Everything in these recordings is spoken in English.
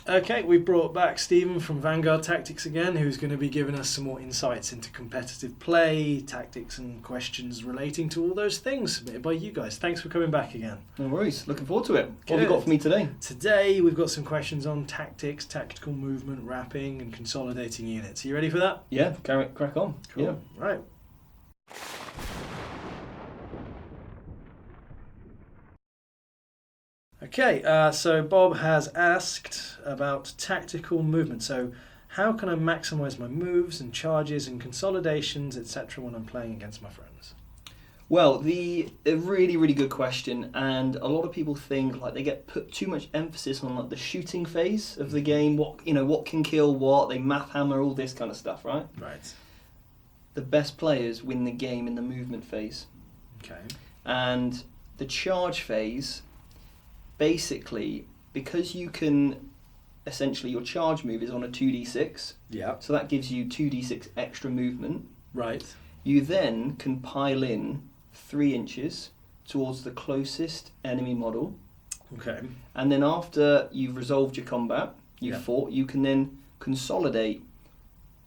Okay, we've brought back Stephen from Vanguard Tactics again, who's going to be giving us some more insights into competitive play, tactics and questions relating to all those things submitted by you guys. Thanks for coming back again. No worries, looking forward to it. What have you got for me today? Today we've got some questions on tactics, tactical movement, wrapping and consolidating units. Are you ready for that? Yeah, crack on. Cool. Yeah. Right. Okay, so Bob has asked about tactical movement. So how can I maximise my moves and charges and consolidations, etc. when I'm playing against my friends? Well, a really good question, and a lot of people think like they get put too much emphasis on like the shooting phase of the game. What can kill what? They math hammer all this kind of stuff, right? Right. The best players win the game in the movement phase. Okay. And the charge phase, basically, because you can essentially your charge move is on a 2d6. Yeah. So that gives you 2d6 extra movement. Right. You then can pile in 3 inches towards the closest enemy model. Okay. And then after you've resolved your combat, you've fought, you can then consolidate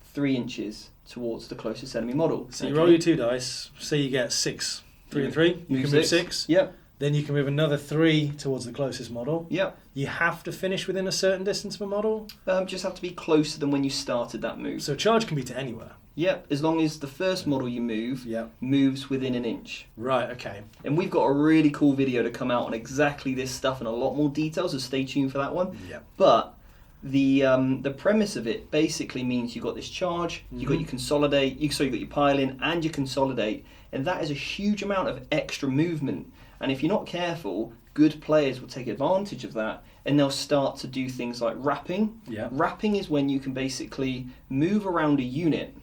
3 inches towards the closest enemy model. So you roll your 2 dice, say you get 6, 3 and 3, you can move 6. Yep. Then you can move another 3 towards the closest model. Yep. You have to finish within a certain distance of a model. Just have to be closer than when you started that move. So charge can be to anywhere. Yep, as long as the first model you move moves within an inch. Right, okay. And we've got a really cool video to come out on exactly this stuff and a lot more details, so stay tuned for that one. Yep. But the premise of it basically means you've got this charge, you've got your consolidate, so you've got your pile in and your consolidate, and that is a huge amount of extra movement. And if you're not careful, good players will take advantage of that and they'll start to do things like wrapping. Yeah. Wrapping is when you can basically move around a unit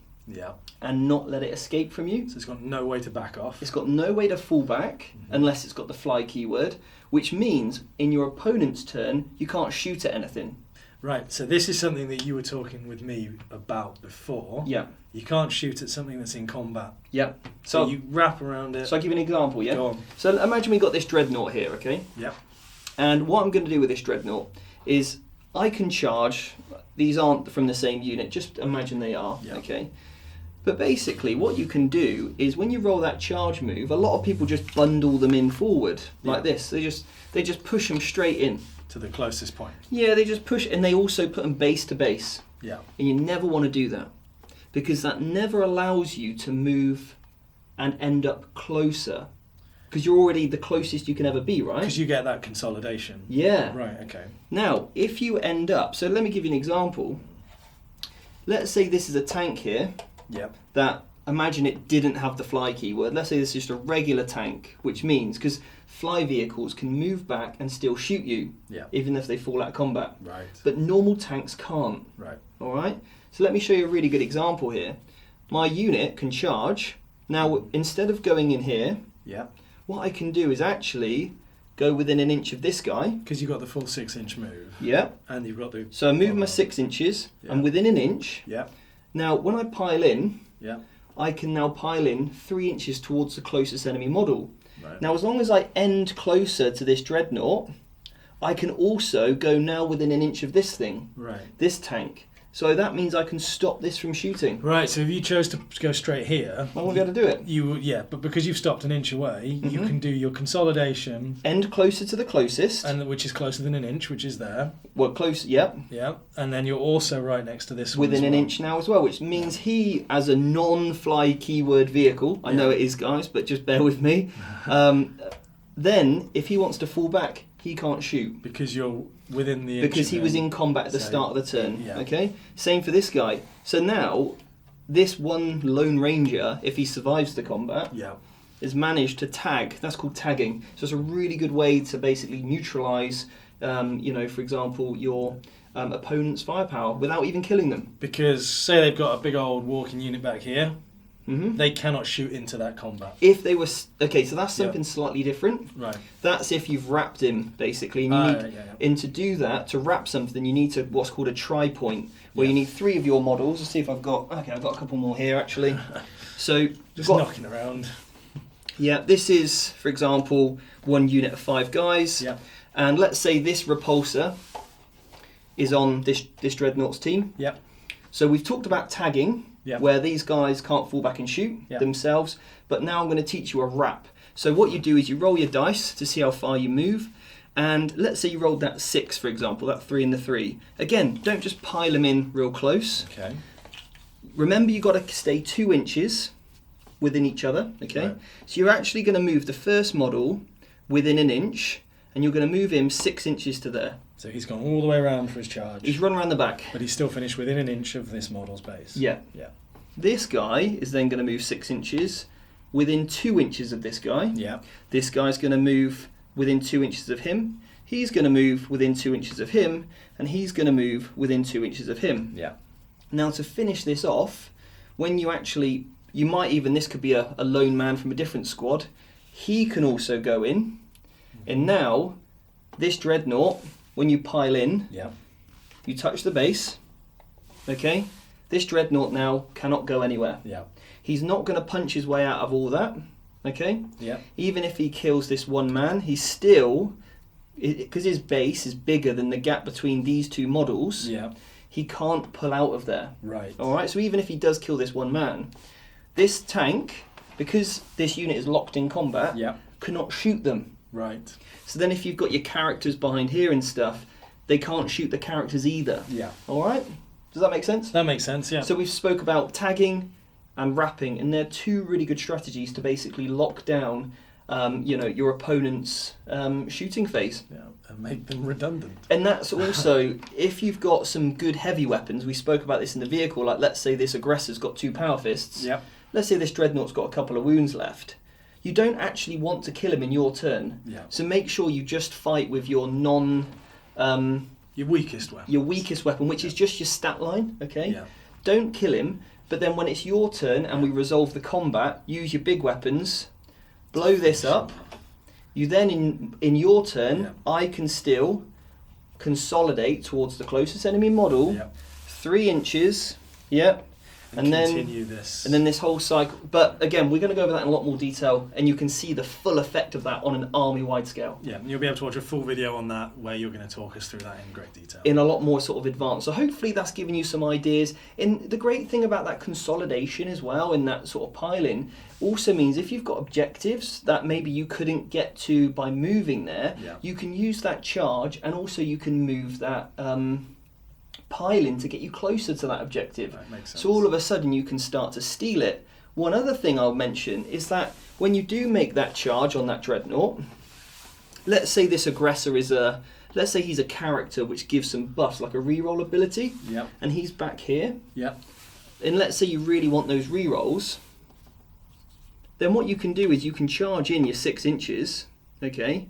and not let it escape from you. So it's got no way to back off. It's got no way to fall back unless it's got the fly keyword, which means in your opponent's turn, you can't shoot at anything. Right, so this is something that you were talking with me about before. Yeah. You can't shoot at something that's in combat. Yeah. So you wrap around it. So I'll give you an example, yeah? Go on. So imagine we got this dreadnought here, okay? Yeah. And what I'm going to do with this dreadnought is I can charge, these aren't from the same unit, just imagine they are, okay? But basically what you can do is when you roll that charge move, a lot of people just bundle them in forward like this. They just push them straight in. To the closest point. Yeah, they just push, and they also put them base to base. Yeah. And you never want to do that because that never allows you to move and end up closer because you're already the closest you can ever be, right? Because you get that consolidation. Yeah. Right, okay. Now, if you end up, so let me give you an example. Let's say this is a tank here. Yep. That, imagine it didn't have the fly keyword. Let's say this is just a regular tank, which means, because fly vehicles can move back and still shoot you, even if they fall out of combat. Right. But normal tanks can't. Right. All right. So let me show you a really good example here. My unit can charge. Now, instead of going in here, what I can do is actually go within an inch of this guy. Because you've got the full 6-inch move. Yeah. And you've got the... So I move my 6 inches. I'm within an inch. Yeah. Now, when I pile in, Yeah. I can now pile in 3 inches towards the closest enemy model. Right. Now, as long as I end closer to this dreadnought, I can also go now within an inch of this thing, this tank. So that means I can stop this from shooting. Right, so if you chose to go straight here... I won't be able to do it. But because you've stopped an inch away, you can do your consolidation... End closer to the closest. And which is closer than an inch, which is there. Well, close, yep. Yeah, and then you're also right next to this one within an inch now as well, which means he, as a non-fly keyword vehicle, I know it is, guys, but just bear with me, then if he wants to fall back, he can't shoot. Because you're within the inch. Because he was in combat at the start of the turn. Okay? Same for this guy. So now, this one Lone Ranger, if he survives the combat, has managed to tag. That's called tagging. So it's a really good way to basically neutralise, for example, your opponent's firepower without even killing them. Because, say they've got a big old walking unit back here, they cannot shoot into that combat. If they were... Okay, so that's something slightly different. Right. That's if you've wrapped him, basically. And you need, and to do that, to wrap something, you need to what's called a tri-point, where you need 3 of your models. Let's see if I've got... Okay, I've got a couple more here, actually. So just knocking around. Yeah, this is, for example, 1 unit of 5 guys. Yeah. And let's say this repulsor is on this Dreadnought's team. Yep. So we've talked about tagging, where these guys can't fall back and shoot themselves, but now I'm going to teach you a wrap. So what you do is you roll your dice to see how far you move, and let's say you rolled that 6, for example, that 3 and the 3. Again, don't just pile them in real close. Okay. Remember, you've got to stay 2 inches within each other, okay? Right. So you're actually going to move the first model within an inch, and you're going to move him 6 inches to there. So he's gone all the way around for his charge. He's run around the back. But he's still finished within an inch of this model's base. Yeah. Yeah. This guy is then going to move 6 inches within 2 inches of this guy. Yeah. This guy's going to move within 2 inches of him. He's going to move within 2 inches of him. And he's going to move within 2 inches of him. Yeah. Now, to finish this off, when you actually... You might even... This could be a lone man from a different squad. He can also go in. And now, this Dreadnought... When you pile in, you touch the base, okay? This Dreadnought now cannot go anywhere. Yeah. He's not going to punch his way out of all that, okay? Yeah. Even if he kills this one man, he's still, because his base is bigger than the gap between these two models, he can't pull out of there. Right. All right, so even if he does kill this one man, this tank, because this unit is locked in combat, cannot shoot them. Right. So then if you've got your characters behind here and stuff, they can't shoot the characters either. Yeah. All right? Does that make sense? That makes sense, yeah. So we've spoke about tagging and wrapping, and they're 2 really good strategies to basically lock down your opponent's shooting phase. Yeah, and make them redundant. And that's also, if you've got some good heavy weapons, we spoke about this in the vehicle, like let's say this aggressor's got 2 power fists. Yeah. Let's say this Dreadnought's got a couple of wounds left. You don't actually want to kill him in your turn. Yeah. So make sure you just fight with your your weakest weapon. Your weakest weapon, which is just your stat line, okay? Yeah. Don't kill him, but then when it's your turn and we resolve the combat, use your big weapons, blow this up. You then, in your turn, I can still consolidate towards the closest enemy model, 3 inches, and then continue this. And then this whole cycle. But again, we're going to go over that in a lot more detail, and you can see the full effect of that on an army-wide scale. Yeah, and you'll be able to watch a full video on that where you're going to talk us through that in great detail. In a lot more sort of advanced. So hopefully that's given you some ideas. And the great thing about that consolidation as well, and that sort of pile-in, also means if you've got objectives that maybe you couldn't get to by moving there, you can use that charge, and also you can move that... pile-in to get you closer to that objective. That makes sense. So all of a sudden you can start to steal it. One other thing I'll mention is that when you do make that charge on that Dreadnought, let's say this aggressor is let's say he's a character which gives some buffs, like a reroll ability, and he's back here, and let's say you really want those rerolls, then what you can do is you can charge in your 6 inches, okay,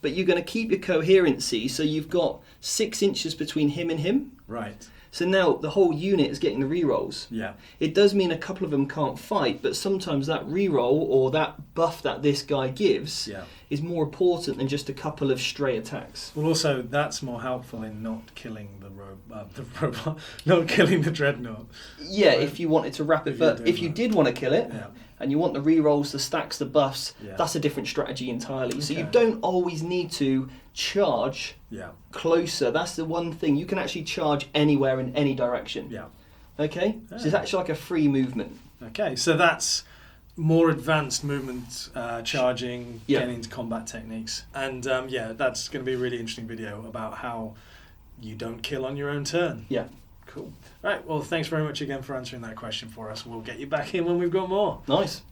but you're going to keep your coherency, so you've got 6 inches between him and him. Right. So now the whole unit is getting the rerolls. Yeah. It does mean a couple of them can't fight, but sometimes that reroll or that buff that this guy gives is more important than just a couple of stray attacks. Well, also that's more helpful in not killing the robot, not killing the Dreadnought. Yeah, if you wanted to wrap it, but if you did want to kill it, and you want the rerolls, the stacks, the buffs, that's a different strategy entirely. Okay. So you don't always need to charge closer. That's the one thing. You can actually charge anywhere in any direction. Yeah. Okay? So it's actually like a free movement. Okay, so that's more advanced movement, charging, getting into combat techniques. And that's going to be a really interesting video about how you don't kill on your own turn. Yeah. Cool. Right, well, thanks very much again for answering that question for us. We'll get you back in when we've got more. Nice.